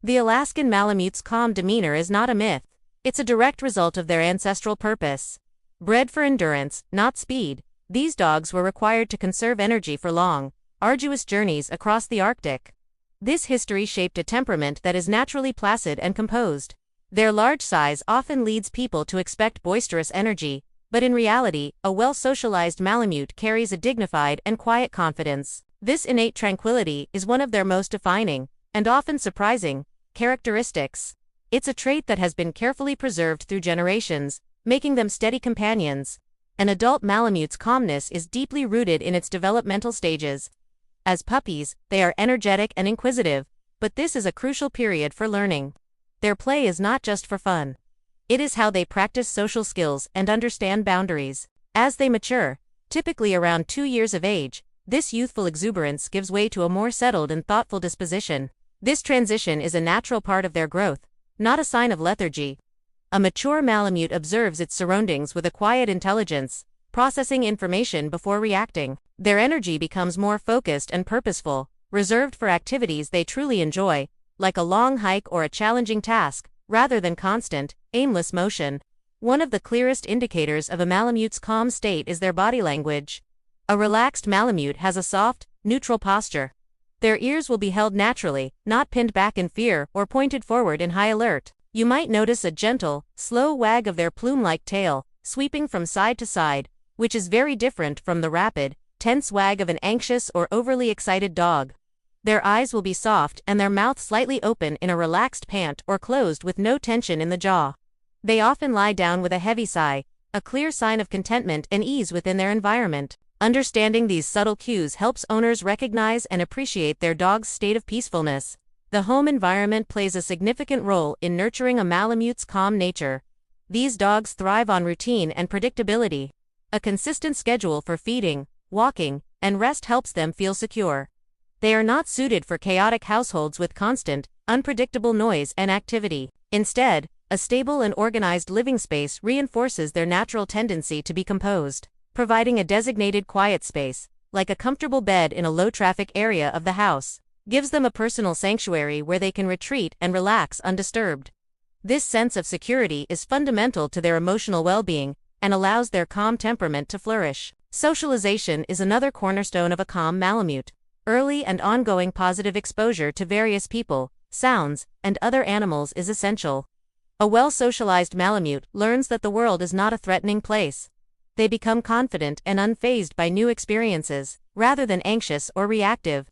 The Alaskan Malamute's calm demeanor is not a myth. It's a direct result of their ancestral purpose. Bred for endurance, not speed, these dogs were required to conserve energy for long, arduous journeys across the Arctic. This history shaped a temperament that is naturally placid and composed. Their large size often leads people to expect boisterous energy, but in reality, a well-socialized Malamute carries a dignified and quiet confidence. This innate tranquility is one of their most defining, and often surprising, characteristics. It's a trait that has been carefully preserved through generations, making them steady companions. An adult Malamute's calmness is deeply rooted in its developmental stages. As puppies, they are energetic and inquisitive, but this is a crucial period for learning. Their play is not just for fun. It is how they practice social skills and understand boundaries. As they mature, typically around 2 years of age, this youthful exuberance gives way to a more settled and thoughtful disposition. This transition is a natural part of their growth, not a sign of lethargy. A mature Malamute observes its surroundings with a quiet intelligence, processing information before reacting. Their energy becomes more focused and purposeful, reserved for activities they truly enjoy, like a long hike or a challenging task, rather than constant, aimless motion. One of the clearest indicators of a Malamute's calm state is their body language. A relaxed Malamute has a soft, neutral posture. Their ears will be held naturally, not pinned back in fear or pointed forward in high alert. You might notice a gentle, slow wag of their plume-like tail, sweeping from side to side, which is very different from the rapid, tense wag of an anxious or overly excited dog. Their eyes will be soft and their mouth slightly open in a relaxed pant or closed with no tension in the jaw. They often lie down with a heavy sigh, a clear sign of contentment and ease within their environment. Understanding these subtle cues helps owners recognize and appreciate their dog's state of peacefulness. The home environment plays a significant role in nurturing a Malamute's calm nature. These dogs thrive on routine and predictability. A consistent schedule for feeding, walking, and rest helps them feel secure. They are not suited for chaotic households with constant, unpredictable noise and activity. Instead, a stable and organized living space reinforces their natural tendency to be composed. Providing a designated quiet space, like a comfortable bed in a low-traffic area of the house, gives them a personal sanctuary where they can retreat and relax undisturbed. This sense of security is fundamental to their emotional well-being and allows their calm temperament to flourish. Socialization is another cornerstone of a calm Malamute. Early and ongoing positive exposure to various people, sounds, and other animals is essential. A well-socialized Malamute learns that the world is not a threatening place. They become confident and unfazed by new experiences, rather than anxious or reactive.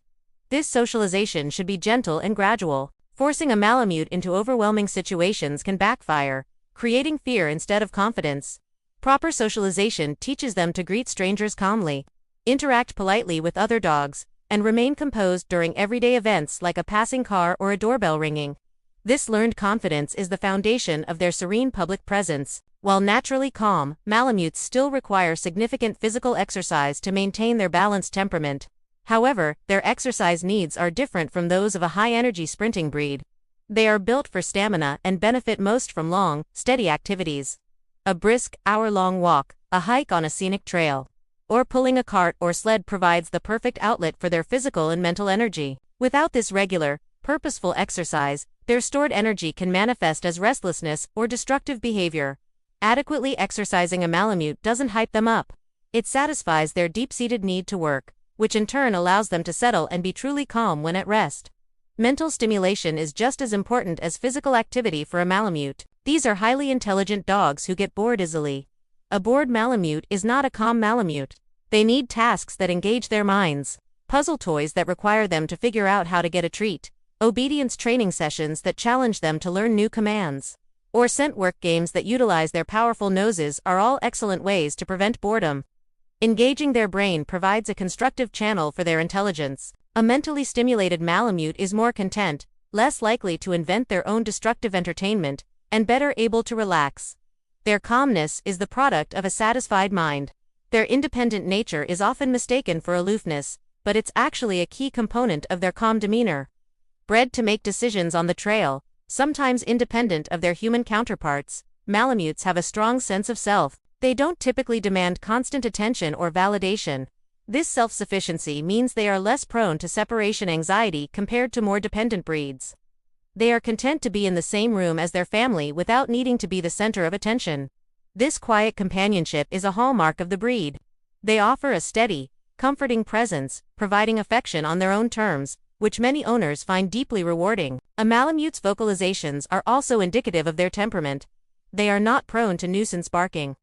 This socialization should be gentle and gradual. Forcing a Malamute into overwhelming situations can backfire, creating fear instead of confidence. Proper socialization teaches them to greet strangers calmly, interact politely with other dogs, and remain composed during everyday events like a passing car or a doorbell ringing. This learned confidence is the foundation of their serene public presence. While naturally calm, Malamutes still require significant physical exercise to maintain their balanced temperament. However, their exercise needs are different from those of a high-energy sprinting breed. They are built for stamina and benefit most from long, steady activities. A brisk, hour-long walk, a hike on a scenic trail, or pulling a cart or sled provides the perfect outlet for their physical and mental energy. Without this regular, purposeful exercise, their stored energy can manifest as restlessness or destructive behavior. Adequately exercising a Malamute doesn't hype them up. It satisfies their deep-seated need to work, which in turn allows them to settle and be truly calm when at rest. Mental stimulation is just as important as physical activity for a Malamute. These are highly intelligent dogs who get bored easily. A bored Malamute is not a calm Malamute. They need tasks that engage their minds, puzzle toys that require them to figure out how to get a treat, obedience training sessions that challenge them to learn new commands, or scent work games that utilize their powerful noses are all excellent ways to prevent boredom. Engaging their brain provides a constructive channel for their intelligence. A mentally stimulated Malamute is more content, less likely to invent their own destructive entertainment, and better able to relax. Their calmness is the product of a satisfied mind. Their independent nature is often mistaken for aloofness, but it's actually a key component of their calm demeanor. Bred to make decisions on the trail, sometimes independent of their human counterparts, Malamutes have a strong sense of self. They don't typically demand constant attention or validation. This self-sufficiency means they are less prone to separation anxiety compared to more dependent breeds. They are content to be in the same room as their family without needing to be the center of attention. This quiet companionship is a hallmark of the breed. They offer a steady, comforting presence, providing affection on their own terms, which many owners find deeply rewarding. A Malamute's vocalizations are also indicative of their temperament. They are not prone to nuisance barking.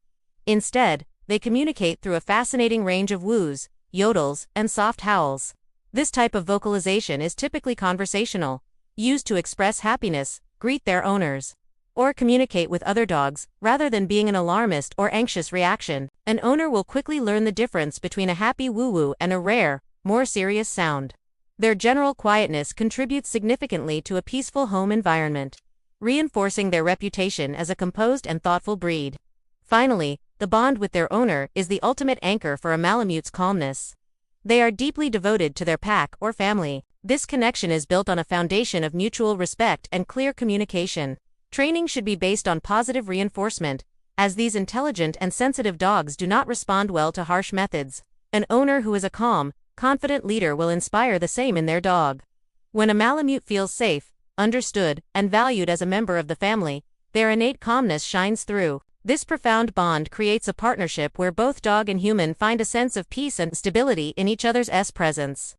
Instead, they communicate through a fascinating range of woos, yodels, and soft howls. This type of vocalization is typically conversational, used to express happiness, greet their owners, or communicate with other dogs, rather than being an alarmist or anxious reaction. An owner will quickly learn the difference between a happy woo-woo and a rare, more serious sound. Their general quietness contributes significantly to a peaceful home environment, reinforcing their reputation as a composed and thoughtful breed. Finally, the bond with their owner is the ultimate anchor for a Malamute's calmness. They are deeply devoted to their pack or family. This connection is built on a foundation of mutual respect and clear communication. Training should be based on positive reinforcement, as these intelligent and sensitive dogs do not respond well to harsh methods. An owner who is a calm, confident leader will inspire the same in their dog. When a Malamute feels safe, understood, and valued as a member of the family, their innate calmness shines through. This profound bond creates a partnership where both dog and human find a sense of peace and stability in each other's presence.